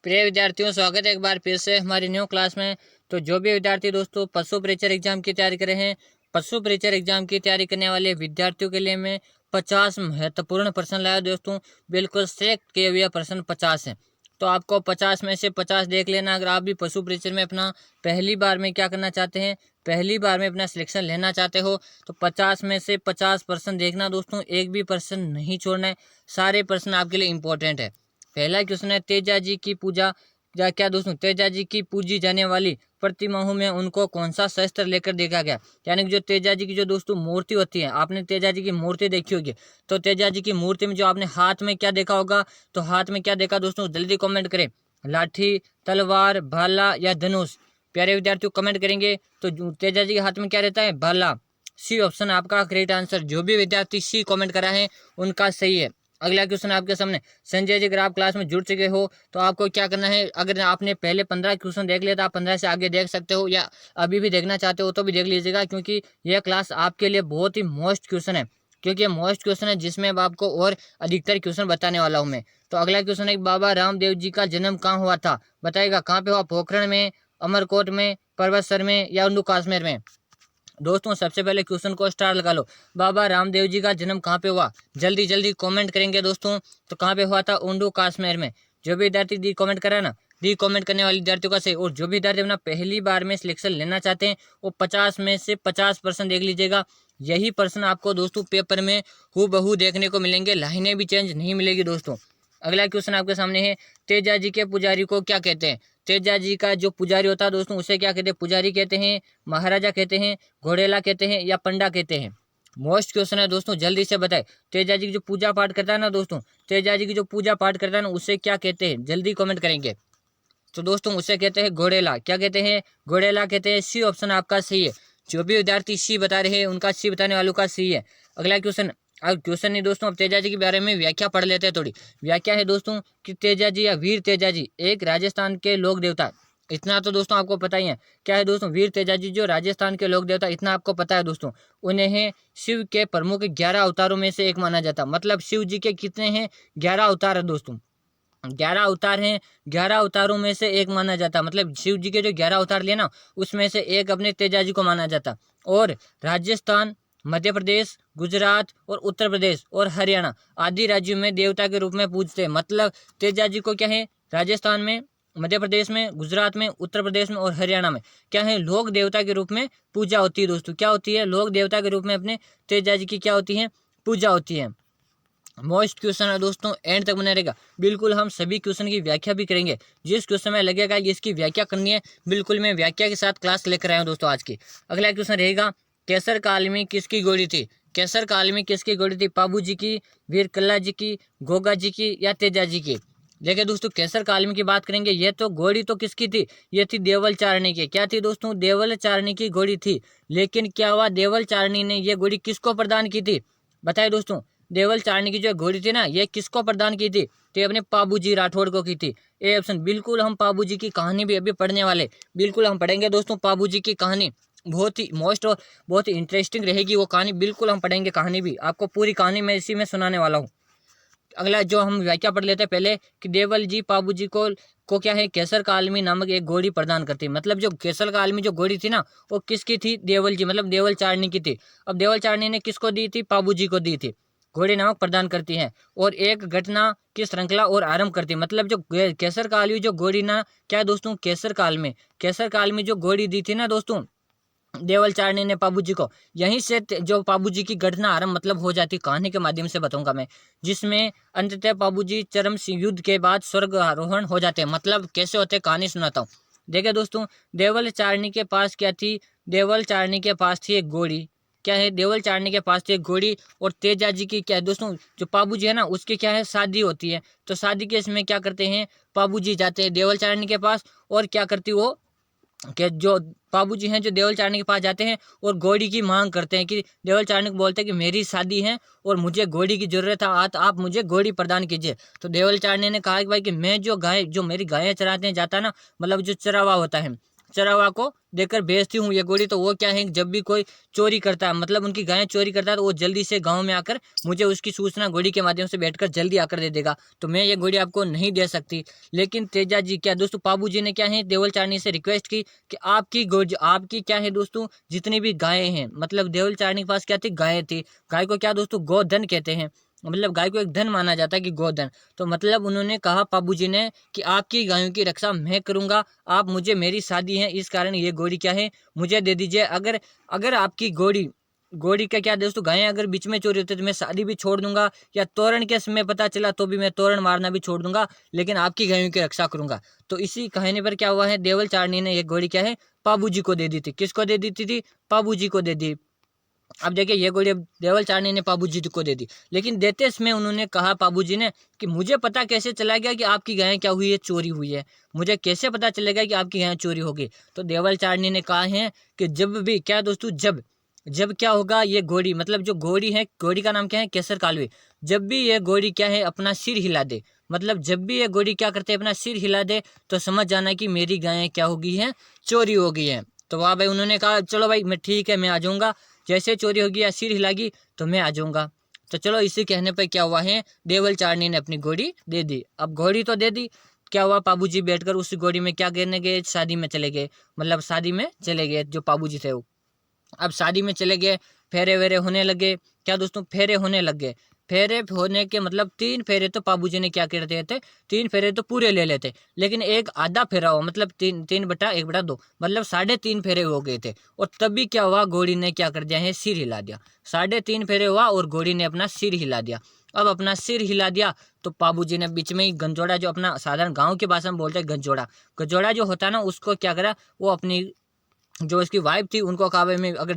प्रिय विद्यार्थियों, स्वागत है एक बार फिर से हमारी न्यू क्लास में। तो जो भी विद्यार्थी दोस्तों पशु परीक्षा एग्जाम की तैयारी कर रहे हैं, पशु परीक्षा एग्जाम की तैयारी करने वाले विद्यार्थियों के लिए मैं 50 महत्वपूर्ण प्रश्न लाया दोस्तों। बिल्कुल सेलेक्ट किए हुए प्रश्न 50 हैं। तो आपको 50 में से 50 देख लेना। अगर आप भी पशु परीक्षा में अपना पहली बार में क्या करना चाहते हैं, पहली बार में अपना सिलेक्शन लेना चाहते हो, तो 50 में से 50 प्रश्न देखना दोस्तों। एक भी प्रश्न नहीं छोड़ना है, सारे प्रश्न आपके लिए इंपॉर्टेंट है। पहला क्वेश्चन है, तेजा जी की पूजा या क्या दोस्तों, तेजा जी की पूजी जाने वाली प्रतिमाओं में उनको कौन सा शस्त्र लेकर देखा गया। यानी कि जो तेजा जी की जो दोस्तों मूर्ति होती है, आपने तेजा जी की मूर्ति देखी होगी, तो तेजा जी की मूर्ति में जो आपने हाथ में क्या देखा होगा, तो हाथ में क्या देखा दोस्तों, जल्दी कमेंट करें। लाठी, तलवार, भाला या धनुष। प्यारे विद्यार्थियों कमेंट करेंगे तो तेजा जी के हाथ में क्या रहता है, भाला। सी ऑप्शन आपका करेक्ट आंसर। जो भी विद्यार्थी सी कमेंट करा है उनका सही है। अगला क्वेश्चन आपके सामने, संजय जी अगर आप क्लास में जुड़ चुके हो तो आपको क्या करना है, अगर आपने पहले 15 क्वेश्चन देख लिया तो आप 15 से आगे देख सकते हो, या अभी भी देखना चाहते हो तो भी देख लीजिएगा, क्योंकि यह क्लास आपके लिए बहुत ही मोस्ट क्वेश्चन है। क्योंकि ये मोस्ट क्वेश्चन है जिसमें अब आपको और अधिकतर क्वेश्चन बताने वाला हूँ मैं। तो अगला क्वेश्चन है, बाबा रामदेव जी का जन्म कहाँ हुआ था, बताएगा कहाँ पे हुआ, पोखरण में, अमरकोट में, पर्वतसर में या उन्नू कश्मीर में। दोस्तों सबसे पहले क्वेश्चन को स्टार लगा लो, बाबा रामदेव जी का जन्म कहाँ पे हुआ, जल्दी जल्दी कमेंट करेंगे दोस्तों। तो कहाँ पे हुआ था, उन्नू कश्मीर में। जो भी विद्यार्थी दी कमेंट करा ना, दी कमेंट करने वाले विद्यार्थियों का सही। और जो भी विद्यार्थी अपना पहली बार में सिलेक्शन लेना चाहते हैं वो 50 में से 50% देख लीजिएगा। यही प्रश्न आपको दोस्तों पेपर में हूबहू देखने को मिलेंगे, लाइनें भी चेंज नहीं मिलेगी दोस्तों। अगला क्वेश्चन आपके सामने है, तेजा जी के पुजारी को क्या कहते हैं। तेजा जी का जो पुजारी होता है दोस्तों उसे क्या कहते हैं, पुजारी कहते हैं, महाराजा कहते हैं, घोड़ेला कहते हैं या पंडा कहते हैं। मोस्ट क्वेश्चन है दोस्तों, जल्दी से बताए। तेजा जी की जो पूजा पाठ करता है ना दोस्तों, तेजा जी की जो पूजा पाठ करता है ना उसे क्या कहते हैं, जल्दी कमेंट करेंगे। तो दोस्तों उसे कहते हैं घोड़ेला। क्या कहते हैं, घोड़ेला कहते हैं। सी ऑप्शन आपका सही है। जो भी विद्यार्थी सी बता रहे हैं उनका सी बताने वालों का सी है। अगला क्वेश्चन, अब क्वेश्चन नहीं दोस्तों, अब तेजा जी के बारे में व्याख्या पढ़ लेते हैं थोड़ी। व्याख्या है दोस्तों कि तेजा जी या वीर तेजा जी एक राजस्थान के लोक देवता, इतना तो दोस्तों आपको पता ही है। क्या है दोस्तों, वीर तेजा जी जो राजस्थान के लोक देवता, इतना आपको पता है दोस्तों। उन्हें शिव के प्रमुख 11 अवतारों में से एक माना जाता। मतलब शिव जी के कितने हैं, 11 अवतार है दोस्तों, 11 अवतार हैं। 11 अवतारों में से एक माना जाता, मतलब शिव जी के जो 11 अवतार लिए ना उसमें से एक अपने तेजा जी को माना जाता। और राजस्थान, मध्य प्रदेश, गुजरात और उत्तर प्रदेश और हरियाणा आदि राज्यों में देवता के रूप में पूजते हैं। मतलब तेजा जी को क्या है, राजस्थान में, मध्य प्रदेश में, गुजरात में, उत्तर प्रदेश में और हरियाणा में क्या है, लोक देवता के रूप में पूजा होती है दोस्तों। क्या होती है, लोक देवता के रूप में अपने तेजा जी की क्या होती है, पूजा होती है। मोस्ट क्वेश्चन है दोस्तों, एंड तक बने रहेगा। बिल्कुल हम सभी क्वेश्चन की व्याख्या भी करेंगे। जिस क्वेश्चन में लगेगा कि इसकी व्याख्या करनी है, बिल्कुल मैं व्याख्या के साथ क्लास लेकर आया हूँ दोस्तों आज की। अगला क्वेश्चन रहेगा, केसर काल में किसकी गोली थी। केसर काल में किसकी गोली थी, बाबू जी की, वीर कल्ला जी की, गोगा जी की या तेजा जी की। देखिए दोस्तों, केसर कालमी की बात करेंगे, ये तो घोड़ी तो किसकी थी, ये थी देवल चारणी की। क्या थी दोस्तों, देवल चारणी की घोड़ी थी। लेकिन क्या हुआ, देवल चारणी ने ये घोड़ी किसको प्रदान की थी, बताइए दोस्तों। देवल चारणी की जो घोड़ी थी ना, ये किसको प्रदान की थी, तो ये अपने पाबूजी राठौड़ को की थी। A option. बिल्कुल हम पाबूजी की कहानी भी अभी पढ़ने वाले, बिल्कुल हम पढ़ेंगे दोस्तों पाबूजी की कहानी। बहुत ही मोस्ट और बहुत ही इंटरेस्टिंग रहेगी वो कहानी, बिल्कुल हम पढ़ेंगे कहानी भी, आपको पूरी कहानी मैं इसी में सुनाने वाला हूँ। अगला जो हम व्याख्या पढ़ लेते हैं पहले, कि देवल जी पाबू जी को क्या है, केसर का आलमी नामक एक घोड़ी प्रदान करती है। मतलब जो केसर का आलमी जो घोड़ी थी ना वो किसकी थी, देवल जी, मतलब देवल चारणी की थी। अब देवल चारणी ने किसको दी थी, पाबू जी को दी थी। घोड़ी नामक प्रदान करती है और एक घटना की श्रृंखला और आरंभ करती है। मतलब जो केसर काल में जो घोड़ी ना, क्या है दोस्तों, केसर काल में जो घोड़ी दी थी ना दोस्तों देवल चारणी ने पाबूजी को, यहीं से जो पाबूजी की घटना आरंभ मतलब हो जाती, कहानी के माध्यम से बताऊंगा मैं, जिसमें अंततः पाबूजी चरम युद्ध के बाद स्वर्ग आरोहण हो जाते हैं। मतलब कैसे होते, कहानी सुनाता हूँ। देखिए दोस्तों, देवल चारणी के पास क्या थी, देवल चारणी के पास थी एक घोड़ी। क्या है, देवल चारणी के पास थी एक घोड़ी। और तेजा जी की क्या है दोस्तों, जो पाबूजी है ना उसकी क्या है, शादी होती है। तो शादी के इसमें क्या करते हैं, पाबूजी जाते हैं देवल चारणी के पास और क्या करती वो, कि जो बाबूजी हैं जो देवल चारणी के पास जाते हैं और घोड़ी की मांग करते हैं, कि देवल चारणी को बोलते हैं कि मेरी शादी है और मुझे घोड़ी की जरूरत है, तो आप मुझे घोड़ी प्रदान कीजिए। तो देवल चारणी ने कहा कि भाई कि मैं जो गाय, जो मेरी गायें चराते हैं जाता है ना, मतलब जो चरावा होता है, चरावा को देकर भेजती हूँ ये घोड़ी। तो वो क्या है, जब भी कोई चोरी करता है, मतलब उनकी गायें चोरी करता है, तो वो जल्दी से गांव में आकर मुझे उसकी सूचना घोड़ी के माध्यम से बैठकर जल्दी आकर दे देगा। तो मैं ये घोड़ी आपको नहीं दे सकती। लेकिन तेजा जी क्या दोस्तों, पाबू जी ने क्या है देवल चारनी से रिक्वेस्ट की कि आपकी क्या है दोस्तों, जितनी भी गायें हैं, मतलब देवल चारनी के पास क्या थी, गायें थी। गाय को क्या दोस्तों, गोधन कहते हैं, मतलब गाय को एक धन माना जाता है कि गोधन। तो मतलब उन्होंने कहा पाबू जी ने कि आपकी गायों की रक्षा मैं करूंगा, आप मुझे, मेरी शादी है इस कारण ये घोड़ी क्या है मुझे दे दीजिए। अगर अगर आपकी घोड़ी घोड़ी का क्या दोस्तों, गायें अगर बीच में चोरी होती है तो मैं शादी भी छोड़ दूंगा, या तोरण के समय पता चला तो भी मैं तोरण मारना भी छोड़ दूंगा, लेकिन आपकी गायों की रक्षा करूंगा। तो इसी कहने पर क्या हुआ है, देवल चारनी ने ये घोड़ी क्या है पाबू जी को दे दी थी। किसको दे दी थी, पाबू जी को दे दी। अब देखिए ये घोड़ी अब देवल चारनी ने पाबू जी को दे दी, लेकिन देते समय उन्होंने कहा पाबू जी ने कि मुझे पता कैसे चला गया कि आपकी गायें क्या हुई है, चोरी हुई है, मुझे कैसे पता चलेगा कि आपकी गायें चोरी होगी। तो देवल चारनी ने कहा है कि जब भी क्या दोस्तों, जब जब क्या होगा, ये घोड़ी मतलब जो घोड़ी है, घोड़ी का नाम क्या है, केसर कालवी। जब भी ये घोड़ी क्या है अपना सिर हिला दे, मतलब जब भी ये घोड़ी क्या करते हैं अपना सिर हिला दे, तो समझ जाना कि मेरी गायें क्या हो गई है, चोरी हो गई है। तो वाह भाई, उन्होंने कहा चलो भाई मैं ठीक है, मैं आ जाऊंगा, जैसे चोरी होगी या सिर हिलागी तो मैं आ जाऊंगा। तो चलो इसी कहने पर क्या हुआ है, देवल चारनी ने अपनी घोड़ी दे दी। अब घोड़ी तो दे दी, क्या हुआ, पाबूजी बैठकर उस घोड़ी में क्या करने गए, शादी में चले गए, मतलब शादी में चले गए जो पाबूजी थे वो। अब शादी में चले गए, फेरे वेरे होने लगे, क्या दोस्तों, फेरे होने लग गए। फेरे होने के मतलब 3 फेरे तो पाबूजी ने क्या करते थे, 3 फेरे तो पूरे ले लेते, लेकिन एक आधा फेरा हुआ, मतलब 3/1/2, मतलब 3.5 फेरे हो गए थे। और तभी क्या हुआ, घोड़ी ने क्या कर दिया है, सिर हिला दिया। 3.5 फेरे हुआ और घोड़ी ने अपना सिर हिला दिया। अब अपना सिर हिला दिया तो पाबूजी ने बीच में ही गंजोड़ा, जो अपना साधारण गाँव की भाषा में बोलते हैं गंजोड़ा, गंजोड़ा जो होता है ना, उसको क्या करा, वो अपनी जो इसकी वाइफ थी उनको कहा भाई मैं अगर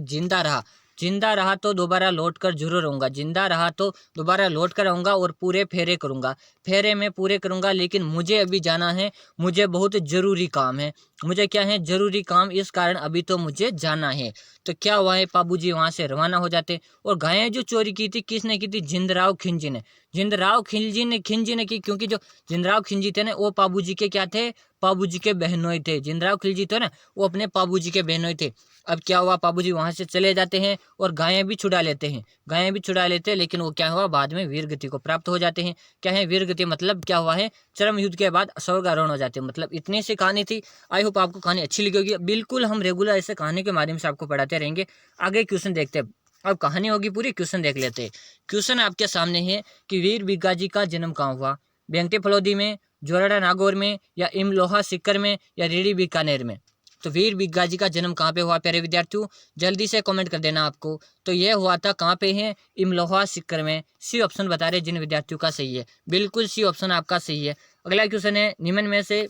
जिंदा रहा तो दोबारा लौट कर जरूर आऊँगा, जिंदा रहा तो दोबारा लौट कर आऊँगा और पूरे फेरे करूँगा, फेरे में पूरे करूँगा, लेकिन मुझे अभी जाना है, मुझे बहुत ज़रूरी काम है, मुझे क्या है, ज़रूरी काम, इस कारण अभी तो मुझे जाना है। तो क्या हुआ है, पाबूजी वहाँ से रवाना हो जाते। और गायें जो चोरी की थी किसने की थी, जिंदराव खिलजी ने। जिंदराव खिलजी ने की, क्योंकि जो जिंदराव खिलजी थे ना वो पाबूजी के क्या थे, पाबूजी के बहनोई थे। जिंदराव खिलजी थे ना वो अपने पाबूजी के बहनोई थे। अब क्या हुआ, पाबूजी वहां से चले जाते हैं और गायें भी छुड़ा लेते हैं, गायें भी छुड़ा लेते हैं, लेकिन वो क्या हुआ, बाद में वीरगति को प्राप्त हो जाते हैं। क्या है वीरगति, मतलब क्या हुआ है, चरम युद्ध के बाद स्वर्गारोहण हो जाते हैं। मतलब इतनी सी कहानी थी। आई होप आपको कहानी अच्छी लगी होगी। बिल्कुल हम रेगुलर ऐसे कहानी के माध्यम से आपको पढ़ाते रहेंगे। आगे क्वेश्चन देखते हैं। अब कहानी होगी पूरी, क्वेश्चन देख लेते हैं। क्वेश्चन आपके सामने है कि वीर बिग्गाजी का जन्म कहाँ हुआ, बेंगटी फलोदी में, जोराड़ा नागौर में, या इमलोहा सिक्कर में, या रीडी बीकानेर में। तो वीर बिग्गाजी का जन्म कहाँ पे हुआ प्यारे विद्यार्थियों, जल्दी से कमेंट कर देना आपको। तो ये हुआ था कहाँ पे है, इमलोहा सिक्कर में। सी ऑप्शन बता रहे जिन विद्यार्थियों का सही है, बिल्कुल सी ऑप्शन आपका सही है। अगला क्वेश्चन है, निम्न में से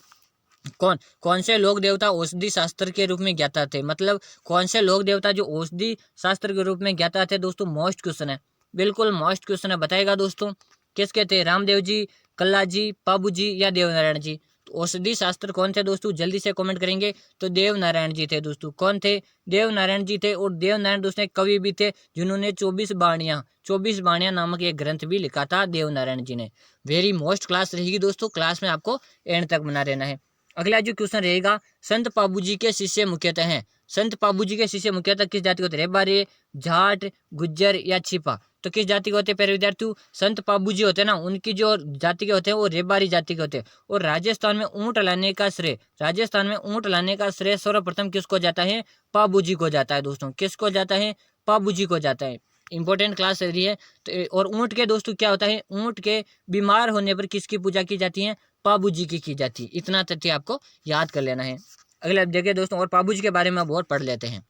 कौन कौन से लोक देवता औषधि शास्त्र के रूप में ज्ञाता थे, मतलब कौन से लोक देवता जो औषधि शास्त्र के रूप में ज्ञाता थे दोस्तों, मोस्ट क्वेश्चन है, बिल्कुल मोस्ट क्वेश्चन है, बताएगा दोस्तों। किसके थे, रामदेव जी, कल्ला जी, पाबू जी, या देवनारायण जी। तो औषधि शास्त्र कौन थे दोस्तों, जल्दी से कमेंट करेंगे। तो देवनारायण जी थे दोस्तों। कौन थे, देवनारायण जी थे। और देवनारायण दोस्तों एक कवि भी थे जिन्होंने 24 बाणियां नामक एक ग्रंथ भी लिखा था देवनारायण जी ने। वेरी मोस्ट क्लास रहेगी दोस्तों, क्लास में आपको एंड तक बना रहना है। अगला जो क्वेश्चन रहेगा, संत पाबूजी के शिष्य मुख्यतः हैं। संत पाबूजी के शिष्य मुख्यतः किस जाति को होते हैं, रेबारे, जाट, गुज्जर, या छिपा। तो किस जाति के होते हैं प्यारे विद्यार्थियों, संत पाबूजी होते हैं ना, उनकी जो जाति के होते हैं वो रेबारी जाति के होते हैं। और राजस्थान में ऊँट लाने का श्रेय सर्वप्रथम किसको जाता है, पाबूजी को जाता है दोस्तों। किसको जाता है, पाबूजी को जाता है। इंपॉर्टेंट क्लास रही है। तो और ऊँट के दोस्तों क्या होता है, ऊँट के बीमार होने पर किसकी पूजा की जाती है, पाबूजी की जाती है। इतना तथ्य आपको याद कर लेना है। अगले देखिए दोस्तों, और पाबूजी के बारे में अब और पढ़ लेते हैं।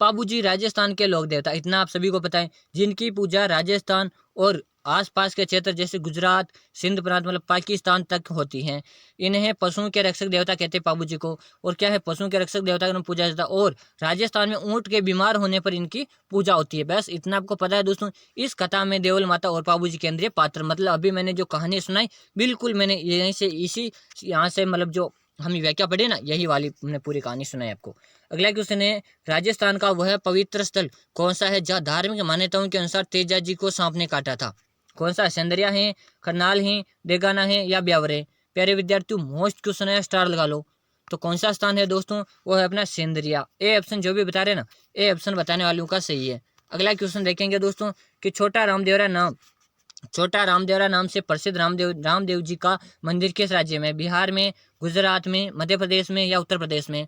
पाबूजी राजस्थान के लोक देवता, इतना आप सभी को पता है, जिनकी पूजा राजस्थान और आसपास के क्षेत्र जैसे गुजरात, सिंध प्रांत, मतलब पाकिस्तान तक होती हैं। इन्हें पशुओं के रक्षक देवता कहते हैं पाबूजी को। और क्या है, पशुओं के रक्षक देवता का पूजा जाता है। और राजस्थान में ऊँट के बीमार होने पर इनकी पूजा होती है। बस इतना आपको पता है दोस्तों। इस कथा में देवल माता और पाबूजी केंद्रीय पात्र, मतलब अभी मैंने जो कहानी सुनाई बिल्कुल मैंने यहीं से यहाँ से मतलब जो हम व्याख्या पढ़े ना, यही वाली हमने पूरी कहानी सुनाई आपको। अगला क्वेश्चन है, राजस्थान का वह पवित्र स्थल कौन सा है जहाँ धार्मिक मान्यताओं के अनुसार तेजा जी को सांप ने काटा था। कौन सा, सेंदरिया है, करनाल है, डेगाना है, या ब्यावर है। प्यारे विद्यार्थियों मोस्ट क्वेश्चन है, स्टार लगा लो। तो कौन सा स्थान है दोस्तों, वो है अपना सेंद्रिया। ए ऑप्शन जो भी बता रहे ना, ए ऑप्शन बताने वालों का सही है। अगला क्वेश्चन देखेंगे दोस्तों कि छोटा रामदेवरा नाम से प्रसिद्ध रामदेव जी का मंदिर किस राज्य में, बिहार में, गुजरात में, मध्य प्रदेश में या उत्तर प्रदेश में।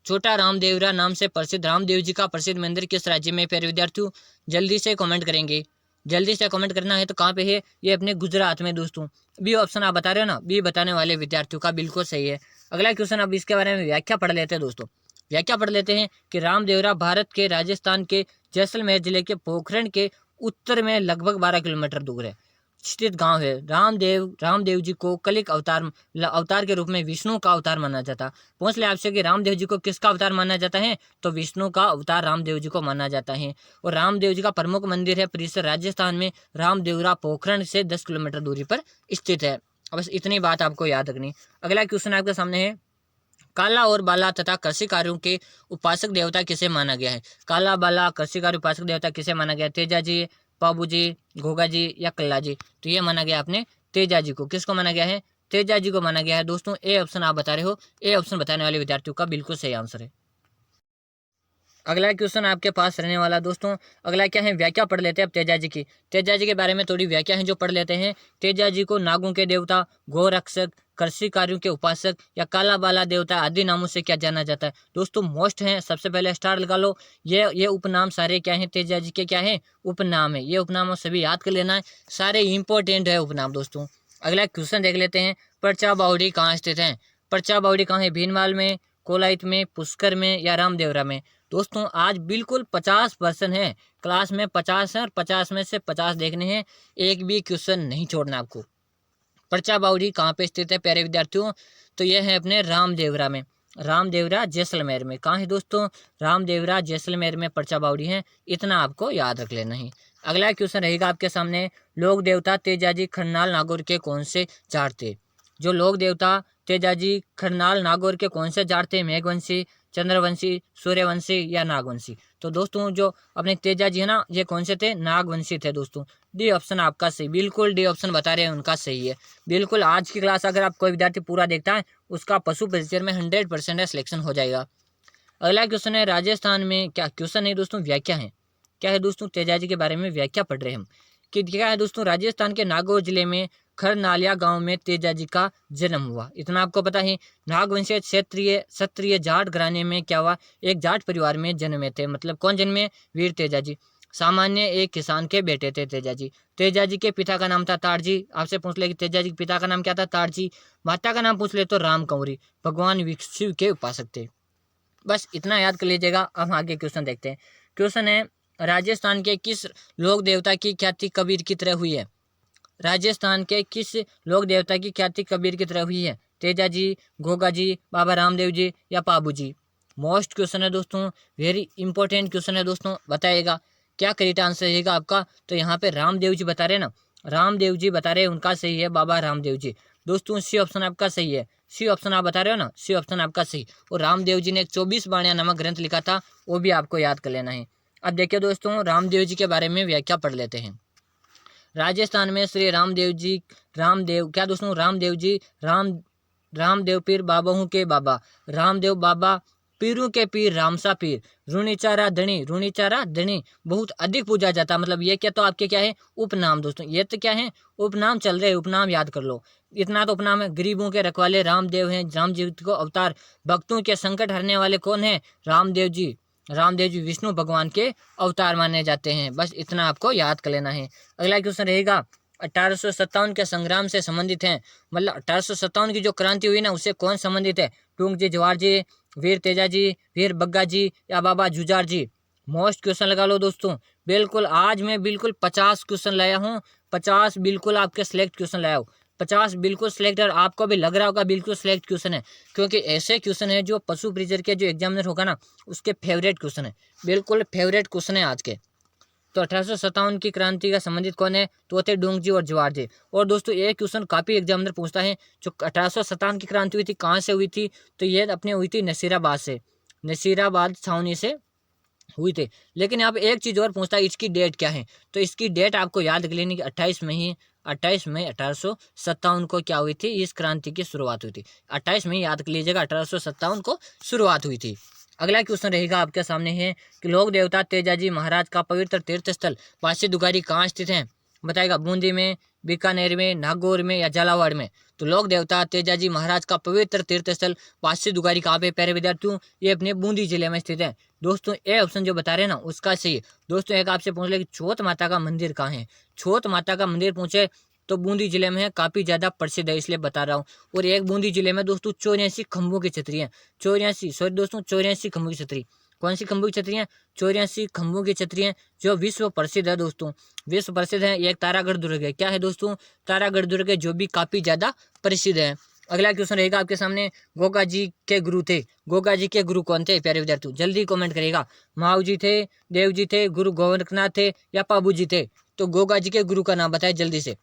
छोटा रामदेवरा नाम से प्रसिद्ध रामदेव जी का प्रसिद्ध मंदिर किस राज्य में। प्यारे विद्यार्थियों जल्दी से कमेंट करेंगे, जल्दी से कमेंट करना है। तो कहाँ पे है, ये अपने गुजरात में दोस्तों। बी ऑप्शन आप बता रहे हो ना, बी बताने वाले विद्यार्थियों का बिल्कुल सही है। अगला क्वेश्चन अब इसके बारे में व्याख्या पढ़ लेते हैं दोस्तों। व्याख्या पढ़ लेते हैं कि रामदेवरा भारत के राजस्थान के जैसलमेर जिले के पोखरण के उत्तर में लगभग 12 किलोमीटर दूर है स्थित गांव है। रामदेव जी को कलिक अवतार के रूप में विष्णु का अवतार माना जाता। पूछ ले आपसे कि रामदेव जी को किसका अवतार माना जाता है, तो विष्णु का अवतार रामदेव जी को माना जाता है। और रामदेव जी का प्रमुख मंदिर है परिसर राजस्थान में रामदेवरा पोखरण से 10 किलोमीटर दूरी पर स्थित है। बस इतनी बात आपको याद रखनी। अगला क्वेश्चन आपके सामने है, काला और बाला तथा कृषि कार्यों के उपासक देवता किसे माना गया है। काला बाला कृषि कार्य उपासक देवता किसे माना गया है, तेजा जी, पाबू जी, घोगा जी या कल्ला जी। तो ये माना गया आपने तेजा जी को। किसको माना गया है, तेजा जी को माना गया है दोस्तों। ए ऑप्शन आप बता रहे हो, ए ऑप्शन बताने वाले विद्यार्थियों का बिल्कुल सही आंसर है। अगला क्वेश्चन आपके पास रहने वाला दोस्तों, अगला क्या है, व्याख्या पढ़ लेते हैं अब तेजा जी की। तेजा जी के बारे में थोड़ी व्याख्या है जो पढ़ लेते हैं। तेजा जी को नागों के देवता, गोरक्षक, कृषि कार्यों के उपासक या काला बाला देवता आदि नामों से क्या जाना जाता है। दोस्तों मोस्ट हैं, सबसे पहले स्टार लगा लो। ये उपनाम सारे क्या हैं, तेजा जी के क्या है, उपनाम है। ये उपनाम सभी याद कर लेना है, सारे इंपॉर्टेंट है उपनाम दोस्तों। अगला क्वेश्चन देख लेते हैं, पर्चा बावड़ी कहाँ स्थित है। पर्चा बावड़ी कहाँ है, भीनमाल में, कोलाइत में, पुष्कर में या रामदेवरा में। दोस्तों आज बिल्कुल 50% है, क्लास में 50 है और 50 में से 50 देखने हैं, एक भी क्वेश्चन नहीं छोड़ना आपको। पर्चा बावड़ी कहाँ पे स्थित है प्यारे विद्यार्थियों, तो यह है अपने रामदेवरा में, रामदेवरा जैसलमेर में। कहाँ है दोस्तों, रामदेवरा जैसलमेर में पर्चा बावड़ी है, इतना आपको याद रख लेना है। अगला क्वेश्चन रहेगा आपके सामने, लोक देवता तेजाजी खरनाल नागौर के कौन से जाट थे। जो लोक देवता तेजाजी खरनाल नागौर के कौन से जाट थे, मेघवंशी, चंद्रवंशी, सूर्यवंशी या नागवंशी। तो दोस्तों जो अपने तेजा जी है ना, ये कौन से थे, नागवंशी थे दोस्तों। डी ऑप्शन आपका सही, बिल्कुल डी ऑप्शन बता रहे हैं उनका सही है बिल्कुल। आज की क्लास अगर आप कोई विद्यार्थी पूरा देखता है, उसका पशु परिचय में 100% सिलेक्शन हो जाएगा। अगला क्वेश्चन है, राजस्थान में, क्या क्वेश्चन है दोस्तों, व्याख्या है। क्या है दोस्तों, तेजा जी के बारे में व्याख्या पढ़ रहे हैं हम कि क्या है दोस्तों, राजस्थान के नागौर जिले में खरनालिया गांव में तेजा जी का जन्म हुआ, इतना आपको पता है। नागवंशीय क्षत्रिय जाट घराने में क्या हुआ, एक जाट परिवार में जन्मे थे। मतलब कौन जन्मे, वीर तेजा जी। सामान्य एक किसान के बेटे थे तेजा जी। तेजा जी के पिता का नाम था ताड़जी। आपसे पूछ ले कि तेजा जी के पिता का नाम क्या था, ताड़जी। माता का नाम पूछ ले तो राम कंवरी, भगवान शिव के उपासक थे। बस इतना याद कर लीजिएगा। अब आगे क्वेश्चन देखते हैं। क्वेश्चन है, राजस्थान के किस लोक देवता की ख्याति कबीर की तरह हुई है। राजस्थान के किस लोक देवता की ख्याति कबीर की तरह हुई है, तेजा जी, घोगा जी, बाबा रामदेव जी या पाबू जी। मोस्ट क्वेश्चन है दोस्तों, वेरी इंपॉर्टेंट क्वेश्चन है दोस्तों, बताइएगा क्या करेक्ट आंसर रहेगा आपका। तो यहाँ पे रामदेव जी बता रहे ना, रामदेव जी बता रहे, उनका सही है बाबा रामदेव जी। दोस्तों सी ऑप्शन आपका सही है, सी ऑप्शन आप बता रहे हो ना, सी ऑप्शन आपका सही। और रामदेव जी ने एक 24 बाणियां नामक ग्रंथ लिखा था, वो भी आपको याद कर लेना है। अब देखिए दोस्तों, रामदेव जी के बारे में व्याख्या पढ़ लेते हैं। राजस्थान में श्री रामदेव क्या दोस्तों, रामदेव पीर बाबाओं के बाबा, रामदेव बाबा पीरों के पीर, रामसा पीर, रुणीचारा धनी बहुत अधिक पूजा जाता। मतलब ये क्या, तो आपके क्या है, उपनाम दोस्तों। ये तो क्या है, उपनाम चल रहे, उपनाम याद कर लो। इतना तो उपनाम है। गरीबों के रखवाले रामदेव हैं, राम जी को अवतार, भक्तों के संकट हरने वाले कौन है, रामदेव जी। रामदेव जी विष्णु भगवान के अवतार माने जाते हैं। बस इतना आपको याद कर लेना है। अगला क्वेश्चन रहेगा, 1857 के संग्राम से संबंधित हैं। मतलब 1857 की जो क्रांति हुई ना, उससे कौन संबंधित है, टूंक जी, जवाहर जी, वीर तेजा जी, वीर बग्गा जी या बाबा जुजार जी। मोस्ट क्वेश्चन लगा लो दोस्तों। बिल्कुल आज मैं बिल्कुल 50 क्वेश्चन लाया हूँ, 50 बिल्कुल आपके सिलेक्ट क्वेश्चन लाया हूँ, 50 बिल्कुल सिलेक्ट। और आपको भी लग रहा होगा बिल्कुल सिलेक्ट क्वेश्चन है, क्योंकि ऐसे क्वेश्चन है जो पशु परिचर के जो एग्जामिनर होगा ना, उसके फेवरेट क्वेश्चन है, बिल्कुल फेवरेट क्वेश्चन है आज के। तो 1857 की क्रांति का संबंधित कौन है, तो थे डूंग जी और जवाहर जी। और दोस्तों ये क्वेश्चन काफी एग्जामिनर पूछता है, जो 1857 की क्रांति हुई थी कहाँ से हुई थी, तो ये अपने हुई थी नसीराबाद से, नसीराबाद छावनी से हुई थी। लेकिन यहाँ पे एक चीज और पूछता है, इसकी डेट क्या है, तो इसकी डेट आपको याद कर लेनी कि 28 मई 28 मई 1857 को क्या हुई थी, इस क्रांति की शुरुआत हुई थी। 28 मई याद कर लीजिएगा, 1857 को शुरुआत हुई थी। अगला क्वेश्चन रहेगा आपके सामने है कि लोक देवता तेजाजी महाराज का पवित्र तीर्थ स्थल वासी दुगारी कहाँ स्थित है। बताएगा बूंदी में, बीकानेर में, नागौर में या झालावाड़ में। तो लोक देवता तेजाजी महाराज का पवित्र तीर्थ स्थल वासी दुगारी कहाँ पे प्यारे विद्यार्थियों, ये अपने बूंदी जिले में स्थित है। दोस्तों ए ऑप्शन जो बता रहे हैं ना उसका सही है। दोस्तों एक आपसे पूछ ले कि छोट माता का मंदिर कहाँ है। छोट माता का मंदिर पूछे तो बूंदी जिले में है, काफी ज्यादा प्रसिद्ध है इसलिए बता रहा हूँ। और एक बूंदी जिले में दोस्तों 84 खंभों की छतरी है। 84 खंभों की छतरी। कौन सी खंभों की छतरी है? 84 खंभों की छतरी है जो विश्व प्रसिद्ध है दोस्तों, विश्व प्रसिद्ध है। एक तारागढ़ दुर्ग है। क्या है दोस्तों? तारागढ़ दुर्ग है, जो भी काफी ज्यादा प्रसिद्ध है। अगला क्वेश्चन रहेगा आपके सामने, गोगा जी के गुरु थे। गोगा जी के गुरु कौन थे प्यारे विद्यार्थियों? जल्दी कमेंट करेगा। माऊ जी थे, देव जी थे, गुरु गोरखनाथ थे या पाबू जी थे? तो गोगा जी के गुरु का नाम बताए जल्दी से।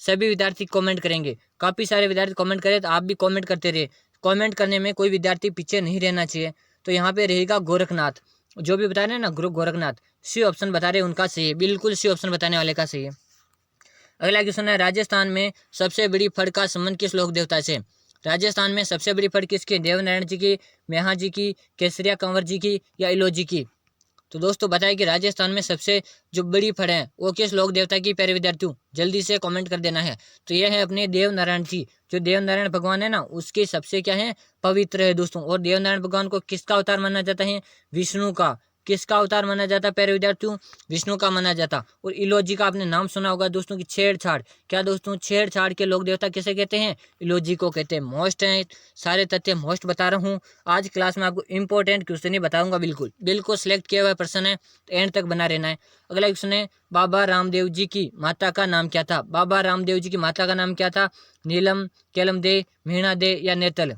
सभी विद्यार्थी कमेंट करेंगे, काफी सारे विद्यार्थी कमेंट करें, तो आप भी कमेंट करते रहिए। कमेंट करने में कोई विद्यार्थी पीछे नहीं रहना चाहिए। तो यहाँ पे रहेगा गोरखनाथ, जो भी बता रहे हैं ना गुरु गोरखनाथ। सी ऑप्शन बता रहे हैं उनका सही है, बिल्कुल सी ऑप्शन बताने वाले का सही है। अगला क्वेश्चन है, राजस्थान में सबसे बड़ी फड़ का संबंध किस लोक देवता से? राजस्थान में सबसे बड़ी फड़ किसकी? देवनारायण जी की, मेहा जी की, केसरिया कंवर जी की या इलो जी की? तो दोस्तों बताइए कि राजस्थान में सबसे जो बड़ी फड़ है वो किस लोक देवता की प्यारे विद्यार्थियों? जल्दी से कमेंट कर देना है। तो यह है अपने देवनारायण जी। जो देवनारायण भगवान है ना उसके सबसे क्या है, पवित्र है दोस्तों। और देवनारायण भगवान को किसका अवतार माना जाता है? विष्णु का। किसका अवतार माना जाता प्यारे विद्यार्थियों? विष्णु का माना जाता। और इलोजी का आपने नाम सुना होगा दोस्तों की छेड़छाड़। क्या दोस्तों? छेड़छाड़ के लोक देवता किसे कहते हैं? इलोजी को कहते हैं। मोस्ट है, सारे तथ्य मोस्ट बता रहा हूँ। आज क्लास में आपको इंपॉर्टेंट क्वेश्चन ही बताऊंगा, बिल्कुल बिल्कुल सिलेक्ट किया हुआ प्रश्न है, तो एंड तक बना रहना है। अगला क्वेश्चन है, बाबा रामदेव जी की माता का नाम क्या था? बाबा रामदेव जी की माता का नाम क्या था? नीलम, केलम दे, मीणा दे या नेतल?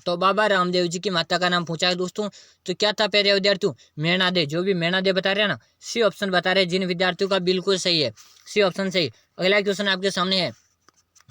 तो बाबा रामदेव जी की माता का नाम पूछा है दोस्तों, तो क्या था प्यारे विद्यार्थियों? मेणा दे। जो भी मेणा दे बता रहे हैं ना, सी ऑप्शन बता रहे हैं जिन विद्यार्थियों का बिल्कुल सही है, सी ऑप्शन सही। अगला क्वेश्चन आपके सामने है,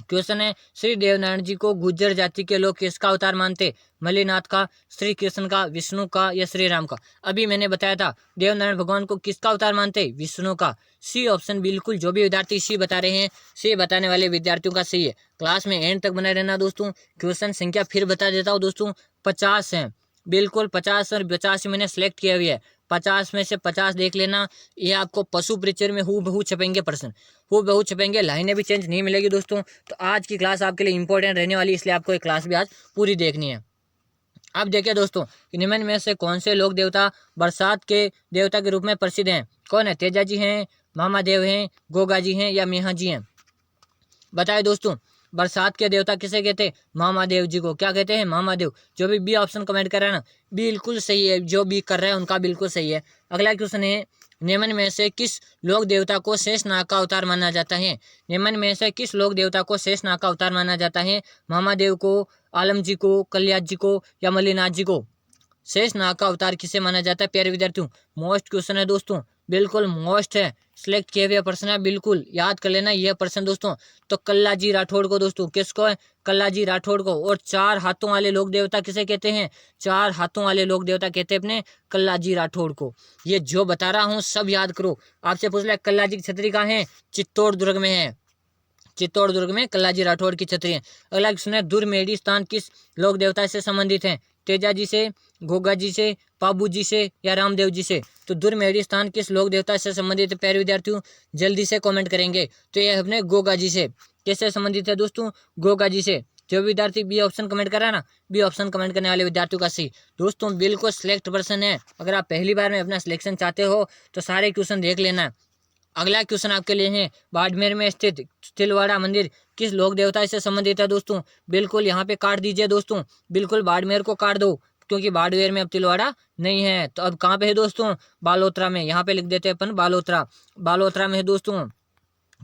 क्वेश्चन है, श्री देवनारायण जी को गुर्जर जाति के लोग किसका अवतार मानते? मल्लीनाथ का, श्री कृष्ण का, विष्णु का या श्री राम का? अभी मैंने बताया था देवनारायण भगवान को किसका अवतार मानते? विष्णु का। सी ऑप्शन बिल्कुल, जो भी विद्यार्थी सी बता रहे हैं, सी बताने वाले विद्यार्थियों का सही है। क्लास में एंड तक बना रहना दोस्तों। क्वेश्चन संख्या फिर बता देता हूँ दोस्तों, 50 है, बिल्कुल 50 और 85 मैंने सेलेक्ट किया हुआ है। 50 में से 50 देख लेना। ये आपको पशु परिचय में हूबहू छपेंगे प्रश्न, हूबहू छपेंगे, लाइनें भी चेंज नहीं मिलेगी दोस्तों। तो आज की क्लास आपके लिए इंपॉर्टेंट रहने वाली, इसलिए आपको ये क्लास भी आज पूरी देखनी है। अब देखिए दोस्तों, निम्न में से कौन से लोक देवता बरसात के देवता के रूप में प्रसिद्ध हैं? कौन है? तेजा जी हैं, मामा देव हैं, गोगा जी हैं या मेहा जी हैं? बताए दोस्तों, बरसात के देवता किसे कहते हैं? मामा देव जी को। क्या कहते हैं? मामा देव। जो भी बी ऑप्शन कमेंट कर रहा है ना, बिल्कुल सही है, जो भी कर रहे हैं उनका बिल्कुल सही है। अगला क्वेश्चन है, निम्न में से किस लोक देवता को शेषनाग का अवतार माना जाता है? निम्न में से किस लोक देवता को शेषनाग का अवतार माना जाता है? मामा देव को, आलम जी को, कल्याण जी को या मल्लीनाथ जी को? शेषनाग का अवतार किसे माना जाता है प्यारे विद्यार्थियों? मोस्ट क्वेश्चन है दोस्तों, बिल्कुल मोस्ट है, सिलेक्ट किए हुए प्रश्न है, बिल्कुल याद कर लेना यह प्रश्न दोस्तों। तो कल्लाजी राठौड़ को दोस्तों, किसको है? कल्लाजी राठौड़ को। और 4 हाथों वाले लोक देवता किसे कहते हैं? 4 हाथों वाले लोक देवता कहते हैं अपने कल्लाजी राठौड़ को। ये जो बता रहा हूँ सब याद करो। आपसे पूछ लिया कल्लाजी की छतरी कहाँ है? चित्तौड़ दुर्ग में है, चित्तौड़ दुर्ग में कल्लाजी राठौड़ की छतरी है। अगला क्वेश्चन है, दुर्मेड़ी स्थान किस लोक देवता से संबंधित है? तेजा जी से, गोगा जी से, पाबू जी से या रामदेव जी से? तो दुर्मेड़ी स्थान किस लोक देवता से संबंधित है प्यारे विद्यार्थियों? जल्दी से कमेंट करेंगे। तो यह अपने गोगा जी से। किससे संबंधित है दोस्तों? गोगा जी से। जो विद्यार्थी बी ऑप्शन कमेंट कर रहा है ना, बी ऑप्शन कमेंट करने वाले विद्यार्थियों का सही। दोस्तों बिल्कुल सिलेक्ट पर्सन है। अगर आप पहली बार में अपना सिलेक्शन चाहते हो तो सारे क्वेश्चन देख लेना। अगला क्वेश्चन आपके लिए है, बाड़मेर में स्थित तिलवाड़ा मंदिर किस लोक देवता से संबंधित है दोस्तों? बिल्कुल यहाँ पे काट दीजिए दोस्तों, बिल्कुल बाड़मेर को काट दो, क्योंकि बाड़मेर में अब तिलवाड़ा नहीं है। तो अब कहाँ पे है दोस्तों? बालोतरा में। यहाँ पे लिख देते हैं अपन बालोतरा, बालोतरा में है दोस्तों।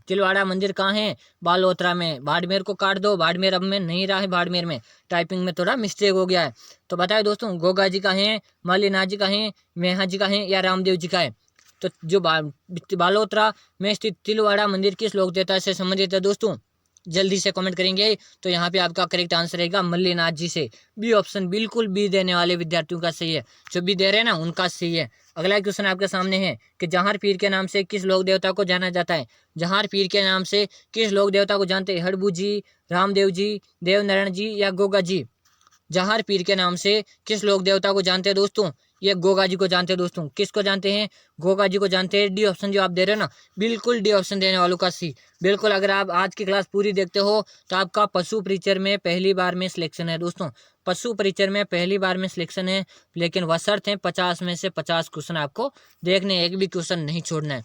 तिलवाड़ा मंदिर कहाँ है? बालोतरा में। बाड़मेर को काट दो, बाड़मेर अब में नहीं रहा है, बाड़मेर में टाइपिंग में थोड़ा मिस्टेक हो गया है। तो बताए दोस्तों, गोगा जी का है, मल्लीनाथ जी का है, मेहा जी का है या रामदेव जी का है? तो जो बालोतरा में स्थित तिलवाड़ा मंदिर किस लोक देवता से संबंधित है दोस्तों? जल्दी से कमेंट करेंगे। तो यहाँ पे आपका करेक्ट आंसर रहेगा मल्लीनाथ जी से। बी ऑप्शन बिल्कुल बी देने वाले विद्यार्थियों का सही है, जो भी दे रहे हैं ना उनका सही है। अगला क्वेश्चन आपके सामने है कि जहार पीर के नाम से किस लोक देवता को जाना जाता है। जहार पीर के नाम से किस लोक देवता को जानते हैं? हड़बू जी, रामदेव जी, देवनारायण जी या गोगा जी। जहार पीर के नाम से किस लोक देवता को जानते हैं दोस्तों? ये गोगा जी को जानते हैं दोस्तों। किसको जानते हैं? गोगा जी को जानते हैं। डी ऑप्शन जो आप दे रहे हो ना, बिल्कुल डी ऑप्शन देने वालों का सी। बिल्कुल, अगर आप आज की क्लास पूरी देखते हो तो आपका पशु परिचर में पहली बार में सिलेक्शन है दोस्तों। पशु परिचर में पहली बार में सिलेक्शन है, लेकिन वशर्त है 50 में से 50 क्वेश्चन आपको देखने, एक भी क्वेश्चन नहीं छोड़ना है।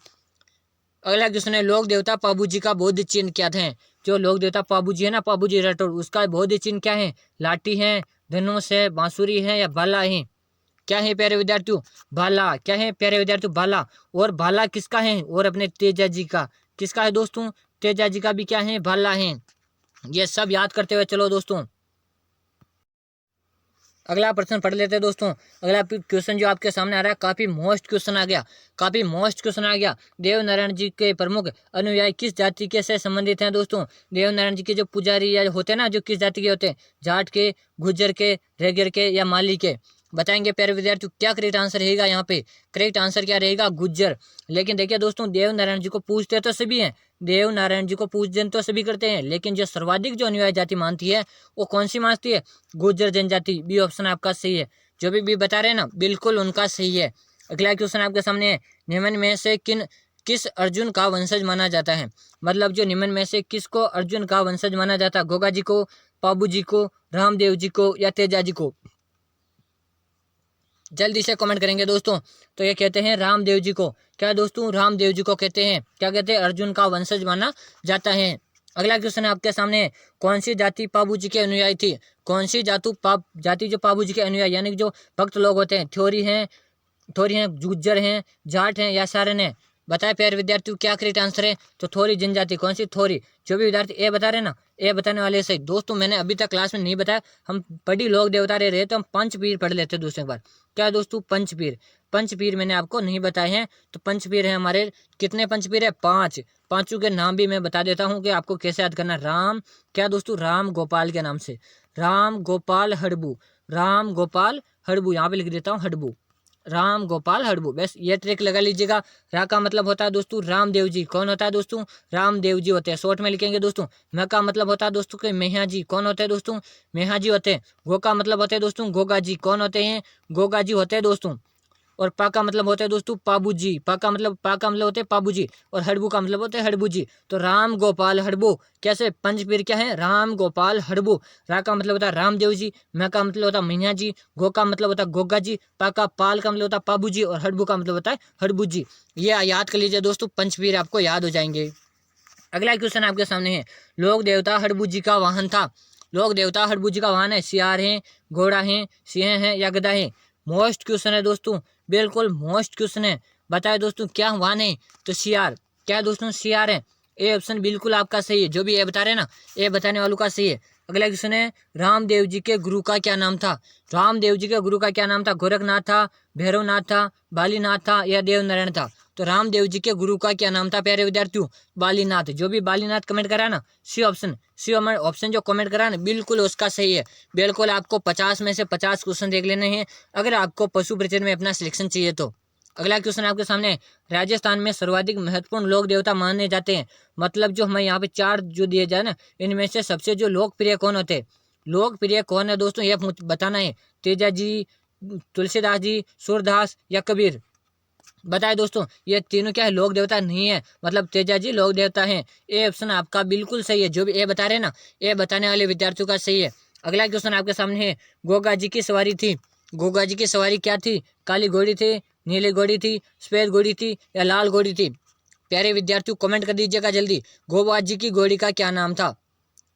अगला क्वेश्चन है, लोक देवता पाबू जी का बौद्ध चिन्ह क्या है? जो लोक देवता पाबू जी है ना, पाबू जी राठौर, उसका बौद्ध चिन्ह क्या है? लाठी है, धनुष है, बांसुरी है या भाला है? क्या है प्यारे विद्यार्थियों? भाला। क्या है प्यारे विद्यार्थियों? भाला। और भाला किसका है? और अपने तेजा जी का। किसका है दोस्तों? तेजा जी का भी क्या है? भाला है। ये सब याद करते हुए चलो दोस्तों। अगला प्रश्न पढ़ लेते हैं दोस्तों। अगला क्वेश्चन जो आपके सामने आ रहा है, काफी मोस्ट क्वेश्चन आ गया, काफी मोस्ट क्वेश्चन आ गया। देवनारायण जी के प्रमुख अनुयायी किस जाति के से संबंधित हैं दोस्तों? देवनारायण जी के जो पुजारी या होते हैं ना, जो किस जाति के होते हैं? जाट के, गुज्जर के, रेगर के या माली के? बताएंगे प्यारे विद्यार्थियों। क्या करेक्ट आंसर रहेगा यहाँ पे? करेक्ट आंसर क्या रहेगा? गुज्जर। लेकिन देखिए दोस्तों, देवनारायण जी को पूछते तो सभी हैं, देवनारायण जी को पूजन तो सभी करते हैं, लेकिन जो सर्वाधिक जो अनुयायी जाति मानती है वो कौन सी मानती है? गुज्जर जनजाति। बी ऑप्शन आपका सही है। जो भी बता रहे हैं ना, बिल्कुल उनका सही है। अगला क्वेश्चन आपके सामने है, निम्न में से किस अर्जुन का वंशज माना जाता है? मतलब जो निम्न में से किसको अर्जुन का वंशज माना जाता है? गोगा जी को, पाबू जी को, रामदेव जी को या तेजा जी को? जल्दी से कमेंट करेंगे दोस्तों। तो ये कहते हैं रामदेव जी को। क्या दोस्तों? रामदेव जी को कहते हैं। क्या कहते हैं? अर्जुन का वंशज माना जाता है। अगला क्वेश्चन है आपके सामने, कौन सी जाति पाबू जी के अनुयायी थी? कौन सी जाति जो पाबू जी के अनुयायी यानी कि जो भक्त लोग होते हैं, थ्योरी हैं, गुज्जर हैं, जाट हैं या सारन है? बताए प्यारे विद्यार्थियों, क्या करेक्ट आंसर है? तो थोरी जनजाति। कौन सी? थोरी। जो भी विद्यार्थी ए बता रहे ना, ए बताने वाले सही। दोस्तों मैंने अभी तक क्लास में नहीं बताया, हम पढ़ी लोक देवता रहे तो हम पंचपीर पढ़ लेते दोस्तों एक बार। क्या दोस्तों? पंचपीर। पंचपीर मैंने आपको नहीं बताए हैं। तो पंचपीर है हमारे, कितने पंचपीर है? 5। पांचों के नाम भी मैं बता देता हूँ कि आपको कैसे याद करना। राम, क्या दोस्तों? राम गोपाल के नाम से, राम गोपाल हड़बू, राम गोपाल हड़बू, यहाँ पे लिख देता हूँ हड़बू, राम गोपाल हड़बू। बस ये ट्रिक लगा लीजिएगा। रा का मतलब होता है दोस्तों रामदेव जी। कौन होता है दोस्तों? रामदेव जी होते हैं। शॉर्ट में लिखेंगे दोस्तों। म का मतलब होता है दोस्तों के मेहा जी। कौन होते हैं दोस्तों? मेहा जी होते हैं। गो का मतलब होते हैं दोस्तों गोगा जी। कौन होते हैं? गोगा जी होते हैं दोस्तों। और पा का मतलब होता है दोस्तों पाबू जी। पा का मतलब होते हैं पाबू जी। और हड़बू का मतलब होता है हड़बू जी। तो राम गोपाल हड़बू। कैसे? पंचपीर क्या है? राम गोपाल हड़बू। रा का मतलब होता है रामदेव जी। मैं का मतलब होता है मीना जी। गो का मतलब होता है गोगा जी। पा का पाल का मतलब होता है पाबू जी। और हड़बू का मतलब होता है हड़बू जी। ये याद कर लीजिए दोस्तों, पंचपीर आपको याद हो जाएंगे। अगला क्वेश्चन आपके सामने है, लोक देवता हड़बू जी का वाहन था। लोक देवता हड़बू जी का वाहन है, सियार है, घोड़ा है, सिंह है या गधा है? मोस्ट क्वेश्चन है दोस्तों, बिल्कुल मोस्ट क्वेश्चन है। बताए दोस्तों क्या वाहन है? तो सियार। क्या है दोस्तों? सियार है। ए ऑप्शन बिल्कुल आपका सही है। जो भी ए बता रहे हैं ना, ए बताने वालों का सही है। अगला क्वेश्चन है, रामदेव जी के गुरु का क्या नाम था? रामदेव जी के गुरु का क्या नाम था? गोरखनाथ था, भैरवनाथ था, बालीनाथ था या देवनारायण था? तो रामदेव जी के गुरु का क्या नाम था प्यारे विद्यार्थियों? बालीनाथ। जो भी बालीनाथ कमेंट करा ना, सी ऑप्शन, सी ऑप्शन जो कमेंट करा ना, बिल्कुल उसका सही है। बिल्कुल आपको 50 में से 50 क्वेश्चन देख लेने हैं अगर आपको पशु परिचय में अपना सिलेक्शन चाहिए तो। अगला क्वेश्चन आपके सामने, राजस्थान में सर्वाधिक महत्वपूर्ण लोक देवता माने जाते हैं। मतलब जो हमें यहाँ पे 4 जो दिए जाए ना, इनमें से सबसे जो लोकप्रिय कौन होते हैं? लोकप्रिय कौन है दोस्तों, ये बताना है। तेजा जी, तुलसीदास जी, सूरदास या कबीर? बताए दोस्तों। ये तीनों क्या है? लोक देवता नहीं है। मतलब तेजा जी लोक देवता है। ए ऑप्शन आपका बिल्कुल सही है। जो भी ए बता रहे हैं ना, ए बताने वाले विद्यार्थियों का सही है। अगला क्वेश्चन आपके सामने है, गोगा जी की सवारी थी। गोगा जी की सवारी क्या थी? काली घोड़ी थी, नीली घोड़ी थी, सफेद घोड़ी थी या लाल घोड़ी थी? प्यारे विद्यार्थियों कमेंट कर दीजिएगा जल्दी। गोगा जी की घोड़ी का क्या नाम था?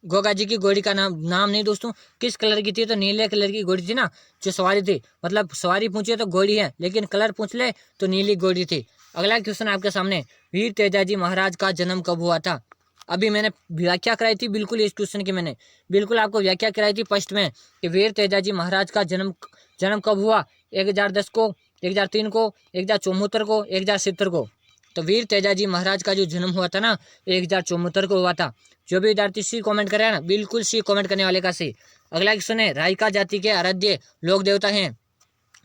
गोगा जी की घोड़ी का नाम नहीं दोस्तों, किस कलर की थी? तो नीले कलर की घोड़ी थी ना जो सवारी थी। मतलब सवारी पूछे तो घोड़ी है, लेकिन कलर पूछ ले तो नीली घोड़ी थी। अगला क्वेश्चन आपके सामने, वीर तेजाजी महाराज का जन्म कब हुआ था? अभी मैंने व्याख्या कराई थी बिल्कुल इस क्वेश्चन की, मैंने बिल्कुल आपको व्याख्या कराई थी फर्स्ट में कि वीर तेजाजी महाराज का जन्म कब हुआ? 1010 को, 1003 को, 1074 को, 1070 को? तो वीर तेजाजी महाराज का जो जन्म हुआ था ना, 1074 को हुआ था। जो भी विद्यार्थी सी कमेंट करे ना, बिल्कुल सी कमेंट करने वाले का सी। अगला क्वेश्चन है, रायका जाति के आराध्य लोक देवता हैं।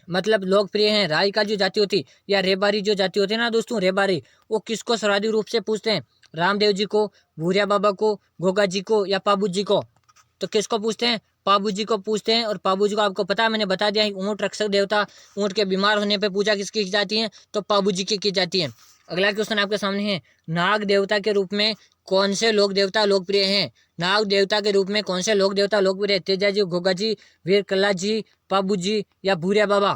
मतलब लोकप्रिय हैं। राई का जो जाति होती या रेबारी जो जाति होती है ना दोस्तों, रेबारी, वो किसको सर्वाधिक रूप से पूछते हैं? रामदेव जी को, भूरिया बाबा को, गोगा जी को या पाबू जी को? तो किसको पूछते हैं? पाबू जी को पूछते हैं। और पाबू जी को आपको पता है, मैंने बता दिया है, ऊँट रक्षक देवता, ऊँट के बीमार होने पे पूजा किसकी की जाती है? तो पाबू जी की जाती है। अगला क्वेश्चन आपके सामने है, नाग देवता के रूप में कौन से लोक देवता लोकप्रिय हैं? नाग देवता के रूप में कौन से लोक देवता लोकप्रिय है? तेजा जी, गोगा जी, वीर कल्ला जी, पाबू जी या भूरिया बाबा?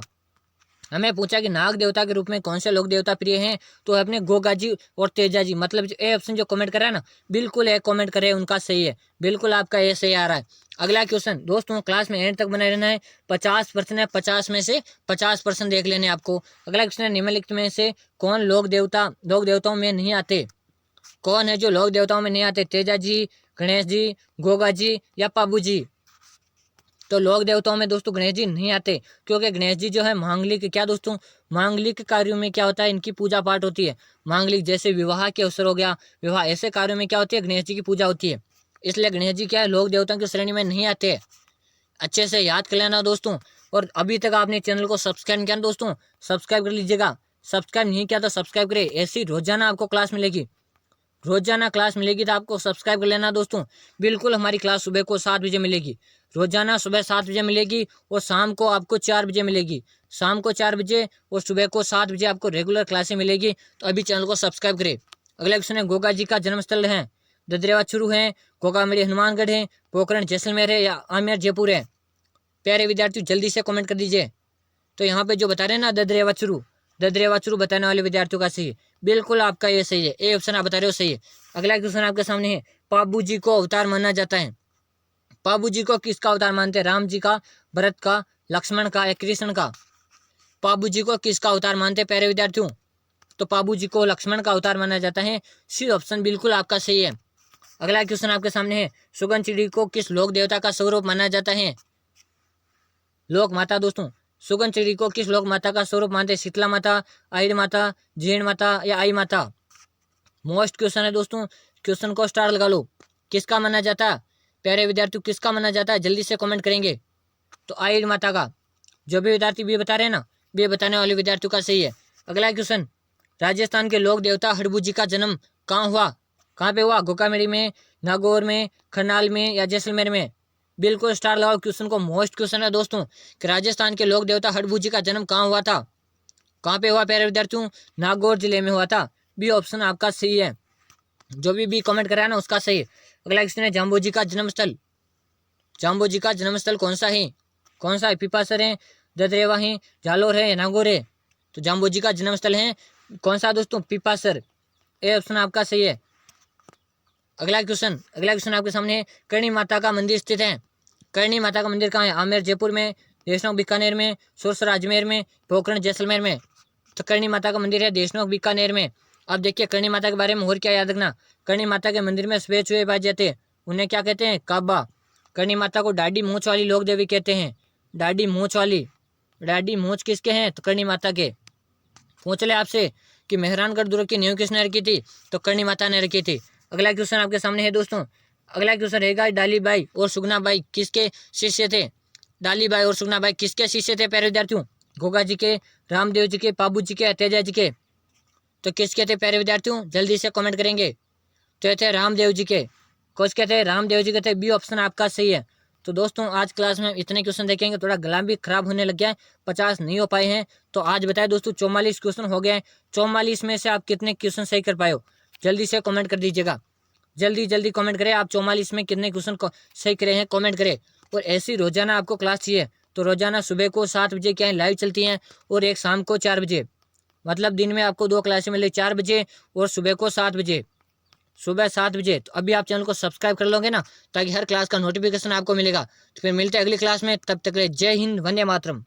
हमें पूछा कि नाग देवता के रूप में कौन से लोक देवता प्रिय हैं, तो अपने गोगा जी और तेजा जी। मतलब ए ऑप्शन जो कमेंट कर रहा है ना, बिल्कुल ए कमेंट करे, उनका सही है, बिल्कुल आपका ए सही आ रहा है। अगला क्वेश्चन दोस्तों, क्लास में एंड तक बने रहना है। 50% है, 50 में से 50% देख लेने आपको। अगला क्वेश्चन है, निम्नलिखित में से कौन लोक देवताओं में नहीं आते? कौन है जो लोक देवताओं में नहीं आते? तेजा जी, गणेश जी, गोगा जी या पाबू जी? तो लोक देवताओं में दोस्तों गणेश जी नहीं आते, क्योंकि गणेश जी जो है मांगलिक, क्या दोस्तों, मांगलिक कार्यों में क्या होता है, इनकी पूजा पाठ होती है। मांगलिक जैसे विवाह के अवसर हो गया, विवाह ऐसे कार्यों में क्या होती है, गणेश जी की पूजा होती है। इसलिए गणेश जी क्या है, लोक देवताओं की श्रेणी में नहीं आते। अच्छे से याद कर लेना दोस्तों। और अभी तक आपने चैनल को सब्सक्राइब नहीं किया दोस्तों, सब्सक्राइब कर लीजिएगा। सब्सक्राइब नहीं किया तो सब्सक्राइब करें, ऐसी रोजाना आपको क्लास मिलेगी, रोजाना क्लास मिलेगी, तो आपको सब्सक्राइब कर लेना दोस्तों। बिल्कुल हमारी क्लास सुबह को 7 बजे मिलेगी, रोजाना सुबह 7 बजे मिलेगी, और शाम को आपको 4 बजे मिलेगी। शाम को 4 बजे और सुबह को 7 बजे आपको रेगुलर क्लासें मिलेगी। तो अभी चैनल को सब्सक्राइब करें। अगला क्वेश्चन है, गोगा जी का जन्मस्थल है? ददरेवा चुरू है, गोगामेड़ी हनुमानगढ़ है, पोखरण जैसलमेर है या आमेर जयपुर है? प्यारे विद्यार्थियों जल्दी से कमेंट कर दीजिए। तो यहाँ पे जो बता रहे हैं ना, ददरेवा चुरू बताने वाले विद्यार्थियों का सही है, बिल्कुल आपका ये सही है, ए ऑप्शन आप बता रहे हो सही है। अगला क्वेश्चन आपके सामने है, पाबू जी को अवतार माना जाता है? पाबू जी को किसका अवतार मानते हैं? राम जी का, भरत का, लक्ष्मण का या कृष्ण का? पाबू जी को किसका अवतार मानते हैं प्यारे विद्यार्थियों? तो पाबू जी को लक्ष्मण का अवतार माना जाता है, सी ऑप्शन बिल्कुल आपका सही है। अगला क्वेश्चन आपके सामने है, सुगन चिड़ी को किस लोक देवता का स्वरूप माना जाता है? लोक माता दोस्तों, सुगन चिड़ी को किस लोक माता का स्वरूप मानते हैं? शीतला माता, आहिर माता, जीण माता या आई माता? मोस्ट क्वेश्चन है दोस्तों, क्वेश्चन को स्टार लगा लो। किसका माना जाता है प्यारे विद्यार्थियों, किसका माना जाता है? जल्दी से कमेंट करेंगे। तो आहिर माता का। जो भी विद्यार्थी बी बता रहे हैं ना, बी बताने वाले विद्यार्थियों का सही है। अगला क्वेश्चन, राजस्थान के लोक देवता हड़बू जी का जन्म कहाँ हुआ? कहाँ पे हुआ? गोकामेड़ी में, नागौर में, करनाल में या जैसलमेर में? बिल्कुल स्टार लगाओ क्वेश्चन को। मोस्ट क्वेश्चन है दोस्तों कि राजस्थान के लोक देवता हड़बू जी का जन्म कहाँ हुआ था? कहाँ पे हुआ प्यारे विद्यार्थियों? नागौर जिले में हुआ था। बी ऑप्शन आपका सही है, जो भी कमेंट करा है ना उसका सही है। अगला क्वेश्चन है, जाम्बू जी का जन्मस्थल, जाम्बू जी का जन्मस्थल कौन सा है? कौन सा है? पिपासर है, ददरेवा है, जालोर है, नागौर है? तो जाम्बू जी का जन्मस्थल है कौन सा दोस्तों? पिपासर, ए ऑप्शन आपका सही है। अगला क्वेश्चन आपके सामने है, करणी माता का मंदिर स्थित है? करणी माता का मंदिर कहाँ है? आमेर जयपुर में, देशनोक बीकानेर में, सुरसर अजमेर में, पोखरण जैसलमेर में? तो करणी माता का मंदिर है देशनोक बीकानेर में। अब देखिए करणी माता के बारे में और क्या याद रखना, करणी माता के मंदिर में स्वे चूहे पाए जाते हैं, उन्हें क्या कहते हैं? काबा। करणी माता को डाडी मूछ वाली लोक देवी कहते हैं, डाडी मूछ वाली। डाडी मूछ किसके हैं? तो करणी माता के। पूछ ले आपसे कि मेहरानगढ़ दुर्ग की नींव किसने रखी थी? तो करणी माता ने रखी थी। अगला क्वेश्चन आपके सामने है दोस्तों, अगला क्वेश्चन रहेगा, डालीबाई और सुगनाबाई किसके शिष्य थे? डालीबाई और सुगनाबाई किसके शिष्य थे प्यारे विद्यार्थियों? गोगा जी के, रामदेव जी के, पाबू जी के, तेजा जी के? तो किसके थे प्यारे विद्यार्थियों? जल्दी से कमेंट करेंगे। तो ये थे रामदेव जी के। कुछ कहते हैं रामदेव जी के थे, बी ऑप्शन आपका सही है। तो दोस्तों आज क्लास में इतने क्वेश्चन देखेंगे, थोड़ा गला भी खराब होने लग गया है, 50 नहीं हो पाए हैं। तो आज बताए दोस्तों 44 क्वेश्चन हो गए हैं, 44 में से आप कितने क्वेश्चन सही कर पाए हो? जल्दी से कमेंट कर दीजिएगा, जल्दी कमेंट करें। आप 44 में कितने क्वेश्चन सही करे हैं कमेंट करें। और ऐसी रोजाना आपको क्लास चाहिए तो रोजाना सुबह को 7 बजे क्या है लाइव चलती हैं, और एक शाम को 4 बजे। मतलब दिन में आपको 2 क्लासें मिले, 4 बजे और सुबह को 7 बजे, सुबह 7 बजे। तो अभी आप चैनल को सब्सक्राइब कर लोगे ना, ताकि हर क्लास का नोटिफिकेशन आपको मिलेगा। तो फिर मिलते हैं अगली क्लास में, तब तक के लिए जय हिंद, वंदे मातरम।